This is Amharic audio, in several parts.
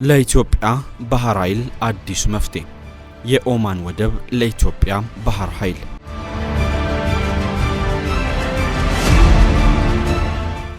ለኢትዮጵያ ባህር ኃይል አዲስ መፍትሄ የኦማን ወደብ ለኢትዮጵያ ባህር ኃይል።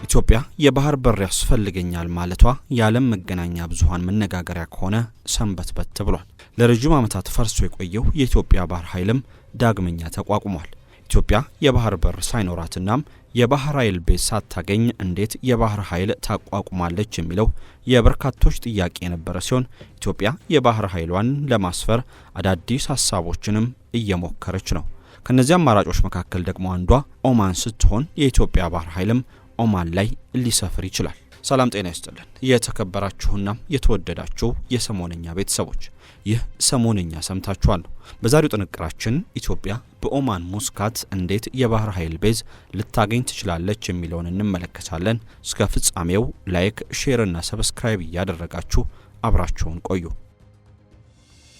ኢትዮጵያ የባህር በር ያስፈልገኛል ማለቷ የዓለም መገናኛ ብዙሃን መነጋገሪያ ከሆነ ሰንበትበት ብሏል። ለረጅም ዓመታት ፈርሶ የቆየው የኢትዮጵያ ባህር ኃይልም ዳግመኛ ተቋቁሟል። ኢትዮጵያ የባህር በር ሳይኖራትና የባህር ኃይል ቤዝ ሳታገኝ እንዴት የባህር ኃይል ታቋቁማለች የሚለው የበርካቶች ጥያቄ የነበረ ሲሆን ኢትዮጵያ የባህር ኃይሏን ለማስፈር አዳዲስ ሐሳቦችንም እየሞከረች ነው። ከነዚህ አማራጮች መካከል ደግሞ አንዷ ኦማን ስትሆን የኢትዮጵያ ባህር ኃይልም ኦማን ላይ ሊሰፍር ይችላል። ሰላም ጤና ይስጥልን የተከበራችሁና የተወደዳችሁ የሰሞነኛ ቤተሰቦች፣ ይህ ሰሞነኛ ሰምታችኋል። በዛሬው ጥንቅራችን ኢትዮጵያ በኦማን ሙስካት እንዴት የባህር ኃይል ቤዝ ልታገኝ ትችላለች የሚለውን እንመለከታለን። እስከ ፍጻሜው ላይክ፣ ሼር እና ሰብስክራይብ እያደረጋችሁ አብራችሁን ቆዩ።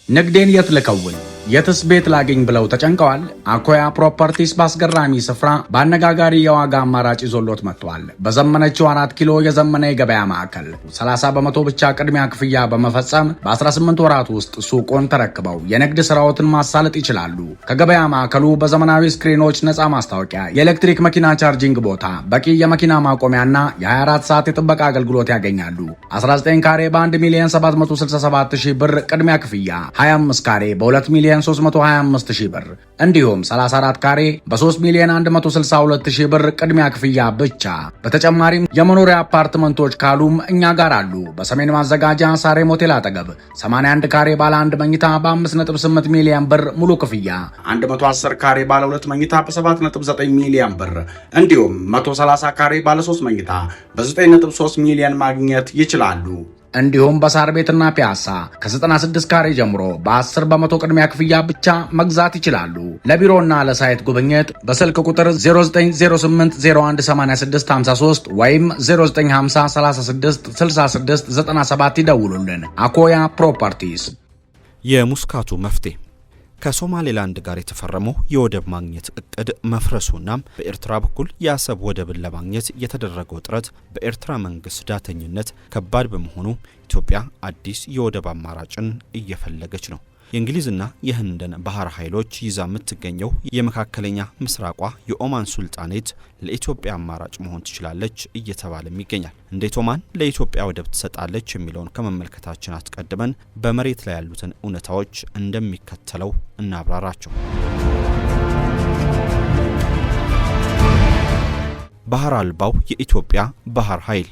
ንግዴን የት ልከውን የትስ ቤት ላገኝ ብለው ተጨንቀዋል? አኮያ ፕሮፐርቲስ በአስገራሚ ስፍራ በአነጋጋሪ የዋጋ አማራጭ ይዞሎት መጥቷል። በዘመነችው 4 ኪሎ የዘመነ የገበያ ማዕከል 30 በመቶ ብቻ ቅድሚያ ክፍያ በመፈጸም በ18 ወራት ውስጥ ሱቁን ተረክበው የንግድ ስራዎትን ማሳለጥ ይችላሉ። ከገበያ ማዕከሉ በዘመናዊ ስክሪኖች፣ ነፃ ማስታወቂያ፣ የኤሌክትሪክ መኪና ቻርጂንግ ቦታ፣ በቂ የመኪና ማቆሚያና የ24 ሰዓት የጥበቃ አገልግሎት ያገኛሉ። 19 ካሬ በ1,767,000 ብር ቅድሚያ ክፍያ፣ 25 ካሬ በ2,325,000 ብር እንዲሁም 34 ካሬ በ3,162,000 ብር ቅድሚያ ክፍያ ብቻ። በተጨማሪም የመኖሪያ አፓርትመንቶች ካሉም እኛ ጋር አሉ። በሰሜን ማዘጋጃ ሳሬም ሆቴል አጠገብ 81 ካሬ ባለ 1 መኝታ በ5.8 ሚሊዮን ብር ሙሉ ክፍያ፣ 110 ካሬ ባለ 2 መኝታ በ7.9 ሚሊዮን ብር እንዲሁም 130 ካሬ ባለ 3 መኝታ በ9.3 ሚሊዮን ማግኘት ይችላሉ። እንዲሁም በሳር ቤትና ፒያሳ ከ96 ካሬ ጀምሮ በ10 በመቶ ቅድሚያ ክፍያ ብቻ መግዛት ይችላሉ። ለቢሮና ለሳይት ጉብኝት በስልክ ቁጥር 0908018653 ወይም 0950366697 ይደውሉልን። አኮያ ፕሮፐርቲስ። የሙስካቱ መፍትሄ ከሶማሌላንድ ጋር የተፈረመው የወደብ ማግኘት እቅድ መፍረሱና በኤርትራ በኩል የአሰብ ወደብን ለማግኘት የተደረገው ጥረት በኤርትራ መንግስት ዳተኝነት ከባድ በመሆኑ ኢትዮጵያ አዲስ የወደብ አማራጭን እየፈለገች ነው። የእንግሊዝና የህንድን ባህር ኃይሎች ይዛ የምትገኘው የመካከለኛ ምስራቋ የኦማን ሱልጣኔት ለኢትዮጵያ አማራጭ መሆን ትችላለች እየተባለም ይገኛል። እንዴት ኦማን ለኢትዮጵያ ወደብ ትሰጣለች የሚለውን ከመመልከታችን አስቀድመን በመሬት ላይ ያሉትን እውነታዎች እንደሚከተለው እናብራራቸው። ባህር አልባው የኢትዮጵያ ባህር ኃይል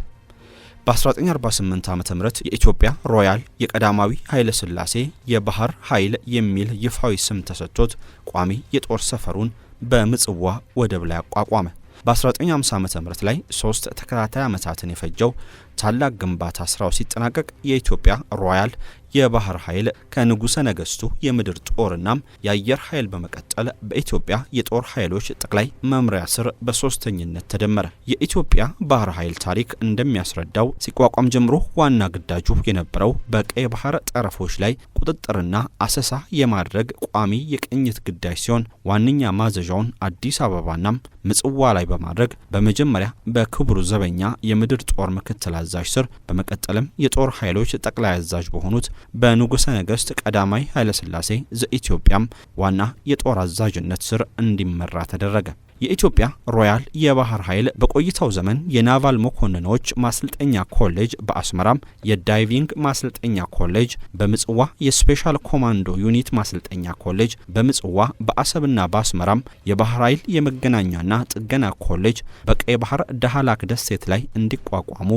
በ1948 ዓ.ም የኢትዮጵያ ሮያል የቀዳማዊ ኃይለ ሥላሴ የባህር ኃይል የሚል ይፋዊ ስም ተሰጥቶት ቋሚ የጦር ሰፈሩን በምጽዋ ወደብ ላይ አቋቋመ። በ1950 ዓ.ም ላይ 3 ተከታታይ ዓመታትን የፈጀው ታላቅ ግንባታ ስራው ሲጠናቀቅ የኢትዮጵያ ሮያል የባህር ኃይል ከንጉሠ ነገሥቱ የምድር ጦርና የአየር ኃይል በመቀጠል በኢትዮጵያ የጦር ኃይሎች ጠቅላይ መምሪያ ስር በሶስተኝነት ተደመረ። የኢትዮጵያ ባህር ኃይል ታሪክ እንደሚያስረዳው ሲቋቋም ጀምሮ ዋና ግዳጁ የነበረው በቀይ ባህር ጠረፎች ላይ ቁጥጥርና አሰሳ የማድረግ ቋሚ የቅኝት ግዳጅ ሲሆን ዋነኛ ማዘዣውን አዲስ አበባና ምጽዋ ላይ በማድረግ በመጀመሪያ በክቡር ዘበኛ የምድር ጦር ምክትል አዛዥ ስር በመቀጠልም የጦር ኃይሎች ጠቅላይ አዛዥ በሆኑት በንጉሠ ነገሥት ቀዳማዊ ኃይለ ሥላሴ ዘኢትዮጵያም ዋና የጦር አዛዥነት ስር እንዲመራ ተደረገ። የኢትዮጵያ ሮያል የባህር ኃይል በቆይታው ዘመን የናቫል መኮንኖች ማሰልጠኛ ኮሌጅ በአስመራም፣ የዳይቪንግ ማሰልጠኛ ኮሌጅ በምጽዋ፣ የስፔሻል ኮማንዶ ዩኒት ማሰልጠኛ ኮሌጅ በምጽዋ፣ በአሰብና በአስመራም የባህር ኃይል የመገናኛና ጥገና ኮሌጅ በቀይ ባህር ዳህላክ ደሴት ላይ እንዲቋቋሙ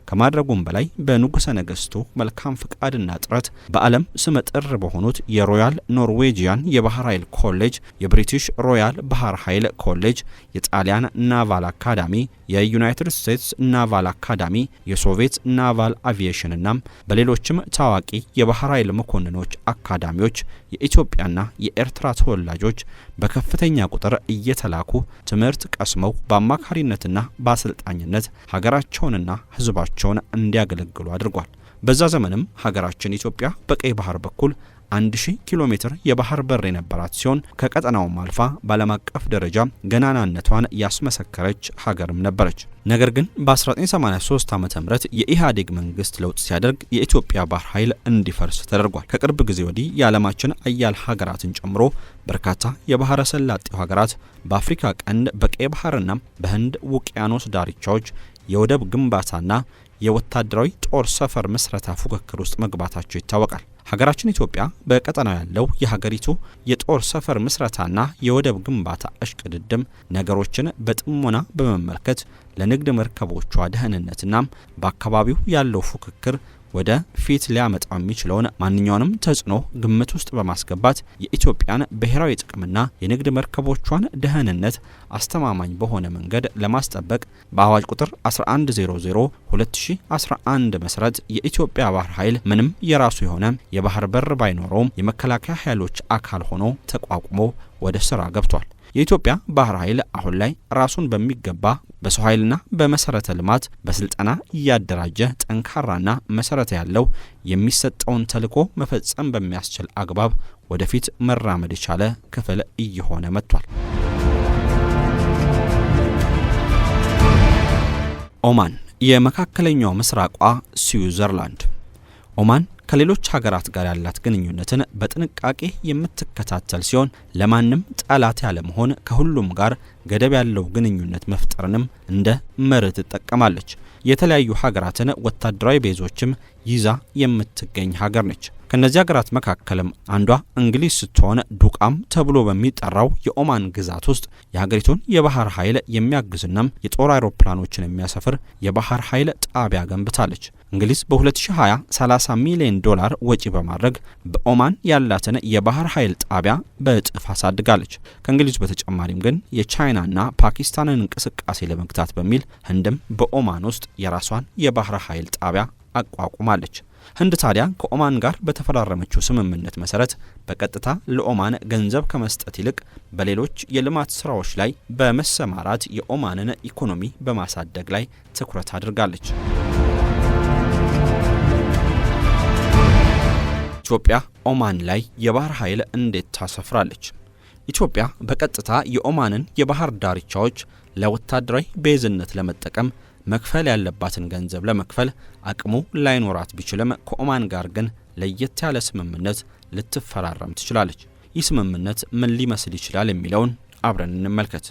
ከማድረጉም በላይ በንጉሠ ነገሥቱ መልካም ፍቃድና ጥረት በዓለም ስመጥር በሆኑት የሮያል ኖርዌጂያን የባህር ኃይል ኮሌጅ፣ የብሪቲሽ ሮያል ባህር ኃይል ኮሌጅ፣ የጣሊያን ናቫል አካዳሚ፣ የዩናይትድ ስቴትስ ናቫል አካዳሚ፣ የሶቪየት ናቫል አቪዬሽንና በሌሎችም ታዋቂ የባህር ኃይል መኮንኖች አካዳሚዎች የኢትዮጵያና የኤርትራ ተወላጆች በከፍተኛ ቁጥር እየተላኩ ትምህርት ቀስመው በአማካሪነትና በአሰልጣኝነት ሀገራቸውንና ሕዝባቸውን እንዲያገለግሉ አድርጓል። በዛ ዘመንም ሀገራችን ኢትዮጵያ በቀይ ባህር በኩል 1000 ኪሎ ሜትር የባህር በር የነበራት ሲሆን ከቀጠናውም አልፋ በዓለም አቀፍ ደረጃ ገናናነቷን ያስመሰከረች ሀገርም ነበረች። ነገር ግን በ1983 ዓመተ ምህረት የኢህአዴግ መንግስት ለውጥ ሲያደርግ የኢትዮጵያ ባህር ኃይል እንዲፈርስ ተደርጓል። ከቅርብ ጊዜ ወዲህ የዓለማችን አያል ሀገራትን ጨምሮ በርካታ የባህረ ሰላጤው ሀገራት በአፍሪካ ቀንድ በቀይ ባህርና በህንድ ውቅያኖስ ዳርቻዎች የወደብ ግንባታና የወታደራዊ ጦር ሰፈር መስረታ ፉክክር ውስጥ መግባታቸው ይታወቃል። ሀገራችን ኢትዮጵያ በቀጠናው ያለው የሀገሪቱ የጦር ሰፈር መስረታና የወደብ ግንባታ እሽቅድድም ነገሮችን በጥሞና በመመልከት ለንግድ መርከቦቿ ደህንነትና በአካባቢው ያለው ፉክክር ወደ ፊት ሊያመጣው የሚችለውን ማንኛውንም ተጽዕኖ ግምት ውስጥ በማስገባት የኢትዮጵያን ብሔራዊ ጥቅምና የንግድ መርከቦቿን ደህንነት አስተማማኝ በሆነ መንገድ ለማስጠበቅ በአዋጅ ቁጥር 1100/2011 መሰረት የኢትዮጵያ ባህር ኃይል ምንም የራሱ የሆነ የባህር በር ባይኖረውም የመከላከያ ኃይሎች አካል ሆኖ ተቋቁሞ ወደ ስራ ገብቷል። የኢትዮጵያ ባህር ኃይል አሁን ላይ ራሱን በሚገባ በሰው ኃይልና በመሰረተ ልማት በስልጠና እያደራጀ ጠንካራና መሰረት ያለው የሚሰጠውን ተልዕኮ መፈጸም በሚያስችል አግባብ ወደፊት መራመድ የቻለ ክፍል እየሆነ መጥቷል። ኦማን የመካከለኛው ምስራቋ ስዊዘርላንድ። ኦማን ከሌሎች ሀገራት ጋር ያላት ግንኙነትን በጥንቃቄ የምትከታተል ሲሆን ለማንም ጠላት ያለመሆን ከሁሉም ጋር ገደብ ያለው ግንኙነት መፍጠርንም እንደ መርህ ትጠቀማለች። የተለያዩ ሀገራትን ወታደራዊ ቤዞችም ይዛ የምትገኝ ሀገር ነች። ከነዚህ ሀገራት መካከልም አንዷ እንግሊዝ ስትሆን ዱቃም ተብሎ በሚጠራው የኦማን ግዛት ውስጥ የሀገሪቱን የባህር ኃይል የሚያግዝናም የጦር አውሮፕላኖችን የሚያሰፍር የባህር ኃይል ጣቢያ ገንብታለች። እንግሊዝ በ2020 $30 ሚሊዮን ወጪ በማድረግ በኦማን ያላትን የባህር ኃይል ጣቢያ በእጥፍ አሳድጋለች። ከእንግሊዝ በተጨማሪም ግን የቻይናና ፓኪስታንን እንቅስቃሴ ለመግታት በሚል ህንድም በኦማን ውስጥ የራሷን የባህር ኃይል ጣቢያ አቋቁማለች። ህንድ ታዲያ ከኦማን ጋር በተፈራረመችው ስምምነት መሰረት በቀጥታ ለኦማን ገንዘብ ከመስጠት ይልቅ በሌሎች የልማት ስራዎች ላይ በመሰማራት የኦማንን ኢኮኖሚ በማሳደግ ላይ ትኩረት አድርጋለች። ኢትዮጵያ ኦማን ላይ የባህር ኃይል እንዴት ታሰፍራለች? ኢትዮጵያ በቀጥታ የኦማንን የባህር ዳርቻዎች ለወታደራዊ ቤዝነት ለመጠቀም መክፈል ያለባትን ገንዘብ ለመክፈል አቅሙ ላይኖራት ቢችልም ከኦማን ጋር ግን ለየት ያለ ስምምነት ልትፈራረም ትችላለች። ይህ ስምምነት ምን ሊመስል ይችላል የሚለውን አብረን እንመልከት።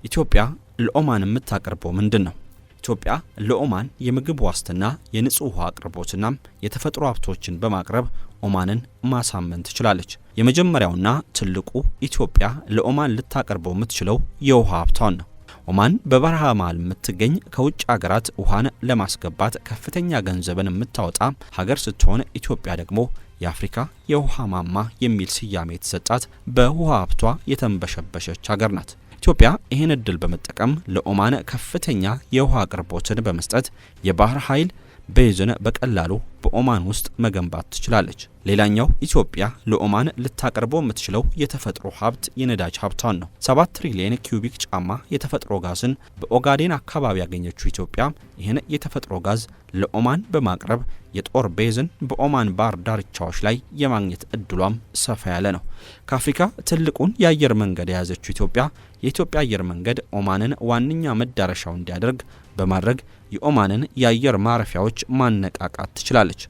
ኢትዮጵያ ለኦማን የምታቀርበው ምንድን ነው? ኢትዮጵያ ለኦማን የምግብ ዋስትና፣ የንጹህ ውሃ አቅርቦትና የተፈጥሮ ሀብቶችን በማቅረብ ኦማንን ማሳመን ትችላለች። የመጀመሪያውና ትልቁ ኢትዮጵያ ለኦማን ልታቀርበው የምትችለው የውሃ ሀብቷን ነው። ኦማን በበረሃ መሃል የምትገኝ ከውጭ ሀገራት ውሃን ለማስገባት ከፍተኛ ገንዘብን የምታወጣ ሀገር ስትሆን ኢትዮጵያ ደግሞ የአፍሪካ የውሃ ማማ የሚል ስያሜ የተሰጣት በውሃ ሀብቷ የተንበሸበሸች ሀገር ናት። ኢትዮጵያ ይህን እድል በመጠቀም ለኦማን ከፍተኛ የውሃ አቅርቦትን በመስጠት የባህር ኃይል ቤዝን በቀላሉ በኦማን ውስጥ መገንባት ትችላለች። ሌላኛው ኢትዮጵያ ለኦማን ልታቀርበው የምትችለው የተፈጥሮ ሀብት የነዳጅ ሀብቷን ነው። 7 ትሪሊየን ኪዩቢክ ጫማ የተፈጥሮ ጋዝን በኦጋዴን አካባቢ ያገኘችው ኢትዮጵያ ይህን የተፈጥሮ ጋዝ ለኦማን በማቅረብ የጦር ቤዝን በኦማን ባህር ዳርቻዎች ላይ የማግኘት እድሏም ሰፋ ያለ ነው። ከአፍሪካ ትልቁን የአየር መንገድ የያዘችው ኢትዮጵያ የኢትዮጵያ አየር መንገድ ኦማንን ዋነኛ መዳረሻው እንዲያደርግ በማድረግ የኦማንን የአየር ማረፊያዎች ማነቃቃት ትችላለች።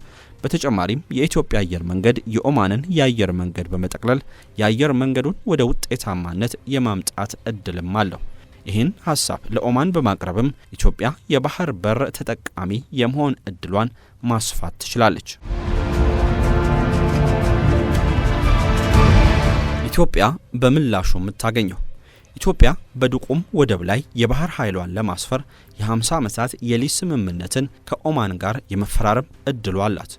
በተጨማሪም የኢትዮጵያ አየር መንገድ የኦማንን የአየር መንገድ በመጠቅለል የአየር መንገዱን ወደ ውጤታማነት የማምጣት እድልም አለው። ይህን ሀሳብ ለኦማን በማቅረብም ኢትዮጵያ የባህር በር ተጠቃሚ የመሆን እድሏን ማስፋት ትችላለች። ኢትዮጵያ በምላሹ የምታገኘው ኢትዮጵያ በዱቁም ወደብ ላይ የባህር ኃይሏን ለማስፈር የ50 ዓመታት የሊዝ ስምምነትን ከኦማን ጋር የመፈራረም እድሉ አላት።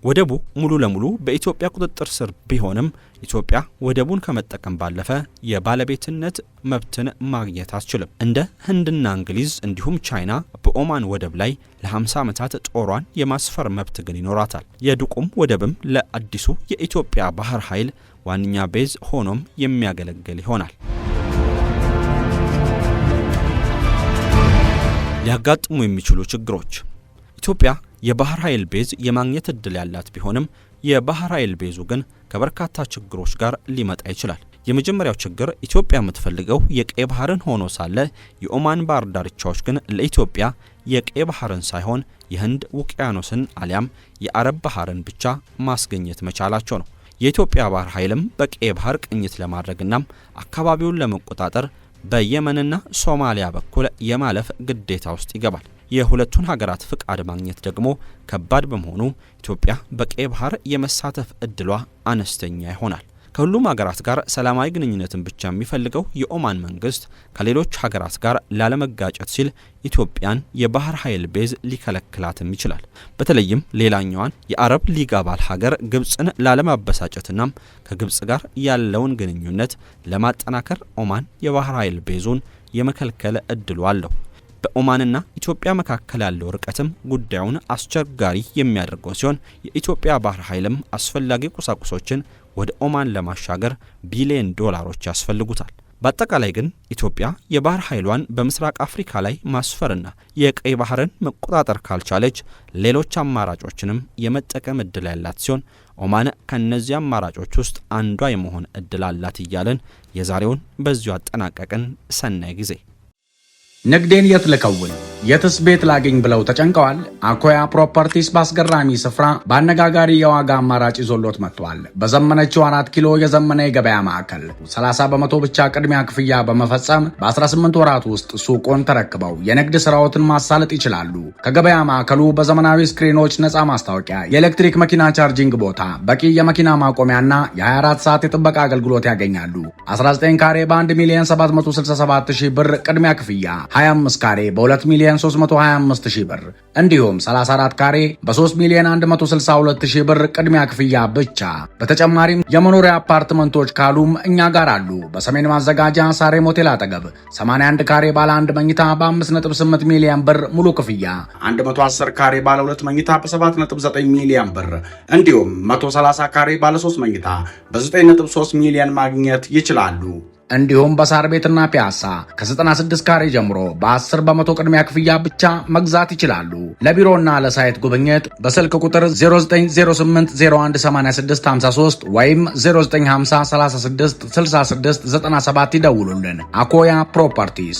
ወደቡ ሙሉ ለሙሉ በኢትዮጵያ ቁጥጥር ስር ቢሆንም ኢትዮጵያ ወደቡን ከመጠቀም ባለፈ የባለቤትነት መብትን ማግኘት አትችልም። እንደ ህንድና እንግሊዝ እንዲሁም ቻይና በኦማን ወደብ ላይ ለ50 ዓመታት ጦሯን የማስፈር መብት ግን ይኖራታል። የዱቁም ወደብም ለአዲሱ የኢትዮጵያ ባህር ኃይል ዋነኛ ቤዝ ሆኖም የሚያገለግል ይሆናል። ሊያጋጥሙ የሚችሉ ችግሮች ኢትዮጵያ የባህር ኃይል ቤዝ የማግኘት እድል ያላት ቢሆንም የባህር ኃይል ቤዙ ግን ከበርካታ ችግሮች ጋር ሊመጣ ይችላል። የመጀመሪያው ችግር ኢትዮጵያ የምትፈልገው የቀይ ባህርን ሆኖ ሳለ የኦማን ባህር ዳርቻዎች ግን ለኢትዮጵያ የቀይ ባህርን ሳይሆን የህንድ ውቅያኖስን አሊያም የአረብ ባህርን ብቻ ማስገኘት መቻላቸው ነው። የኢትዮጵያ ባህር ኃይልም በቀይ ባህር ቅኝት ለማድረግና አካባቢውን ለመቆጣጠር በየመንና ሶማሊያ በኩል የማለፍ ግዴታ ውስጥ ይገባል። የሁለቱን ሀገራት ፍቃድ ማግኘት ደግሞ ከባድ በመሆኑ ኢትዮጵያ በቀይ ባህር የመሳተፍ እድሏ አነስተኛ ይሆናል። ከሁሉም ሀገራት ጋር ሰላማዊ ግንኙነትን ብቻ የሚፈልገው የኦማን መንግስት ከሌሎች ሀገራት ጋር ላለመጋጨት ሲል ኢትዮጵያን የባህር ኃይል ቤዝ ሊከለክላትም ይችላል። በተለይም ሌላኛዋን የአረብ ሊግ አባል ሀገር ግብጽን ላለማበሳጨትና ከግብጽ ጋር ያለውን ግንኙነት ለማጠናከር ኦማን የባህር ኃይል ቤዙን የመከልከል እድሉ አለው። በኦማንና ኢትዮጵያ መካከል ያለው ርቀትም ጉዳዩን አስቸጋሪ የሚያደርገው ሲሆን የኢትዮጵያ ባህር ኃይልም አስፈላጊ ቁሳቁሶችን ወደ ኦማን ለማሻገር ቢሊዮን ዶላሮች ያስፈልጉታል። በአጠቃላይ ግን ኢትዮጵያ የባህር ኃይሏን በምስራቅ አፍሪካ ላይ ማስፈርና የቀይ ባህርን መቆጣጠር ካልቻለች ሌሎች አማራጮችንም የመጠቀም እድል ያላት ሲሆን ኦማን ከነዚህ አማራጮች ውስጥ አንዷ የመሆን እድል አላት እያልን የዛሬውን በዚሁ አጠናቀቅን። ሰናይ ጊዜ። ንግዴን የት ልከውን የትስ ቤት ላገኝ ብለው ተጨንቀዋል? አኮያ ፕሮፐርቲስ በአስገራሚ ስፍራ በአነጋጋሪ የዋጋ አማራጭ ይዞሎት መጥቷል። በዘመነችው 4 ኪሎ የዘመነ የገበያ ማዕከል 30 በመቶ ብቻ ቅድሚያ ክፍያ በመፈጸም በ18 ወራት ውስጥ ሱቁን ተረክበው የንግድ ስራዎትን ማሳለጥ ይችላሉ። ከገበያ ማዕከሉ በዘመናዊ ስክሪኖች፣ ነፃ ማስታወቂያ፣ የኤሌክትሪክ መኪና ቻርጂንግ ቦታ፣ በቂ የመኪና ማቆሚያና የ24 ሰዓት የጥበቃ አገልግሎት ያገኛሉ። 19 ካሬ በ1,767,000 ብር ቅድሚያ ክፍያ፣ 25 ካሬ በ2,325,000 ብር እንዲሁም 34 ካሬ በ3,162,000 ብር ቅድሚያ ክፍያ ብቻ። በተጨማሪም የመኖሪያ አፓርትመንቶች ካሉም እኛ ጋር አሉ። በሰሜን ማዘጋጃ ሳሬም ሆቴል አጠገብ 81 ካሬ ባለ 1 መኝታ በ5.8 ሚሊዮን ብር ሙሉ ክፍያ፣ 110 ካሬ ባለ 2 መኝታ በ7.9 ሚሊዮን ብር እንዲሁም 130 ካሬ ባለ 3 መኝታ በ9.3 ሚሊዮን ማግኘት ይችላሉ። እንዲሁም በሳር ቤትና ፒያሳ ከ96 ካሬ ጀምሮ በ10 በመቶ ቅድሚያ ክፍያ ብቻ መግዛት ይችላሉ። ለቢሮና ለሳይት ጉብኝት በስልክ ቁጥር 0908018653 ወይም 0950366697 ይደውሉልን። አኮያ ፕሮፐርቲስ